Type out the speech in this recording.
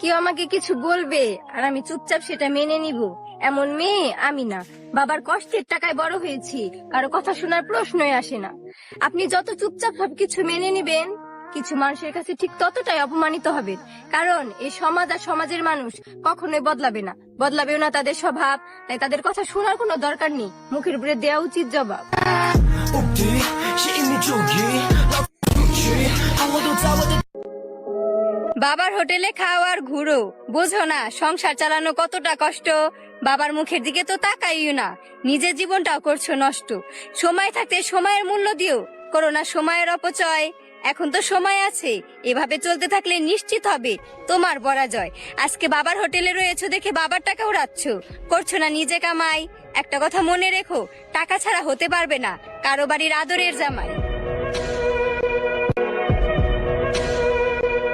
কেউ আমাকে কিছু বলবে আর আমি চুপচাপ সেটা মেনে নিব, এমন মেয়ে আমি না। বাবার কষ্টের টাকায় বড় হয়েছি, কারো কথা শোনার প্রশ্নই আসে না। আপনি যত চুপচাপ সবকিছু মেনে নিবেন, কিছু মানুষের কাছে ঠিক ততটাই অপমানিত হবেন। কারণ এই সমাজ আর সমাজের মানুষ কখনোই বদলাবে না, বদলাবেও না তাদের স্বভাব। তাই তাদের কথা শোনার কোনো দরকার নেই, মুখের উপরে দেওয়া উচিত জবাব। বাবার হোটেলে খাওয়ার ঘুরো, বোঝো না সংসার চালানো কতটা কষ্ট। বাবার মুখের দিকে তো তাকাইও না, নিজের জীবনটাও করছো নষ্ট। সময় থাকতে সময়ের মূল্য দিও, করো না সময়ের অপচয়। এখন তো সময় আছে, এভাবে চলতে থাকলে নিশ্চিত হবে তোমার পরাজয়। আজকে বাবার হোটেলে রয়েছো দেখে বাবার টাকা উড়াচ্ছ, করছো না নিজে কামাই। একটা কথা মনে রেখো, টাকা ছাড়া হতে পারবে না কারো বাড়ির আদরের জামাই।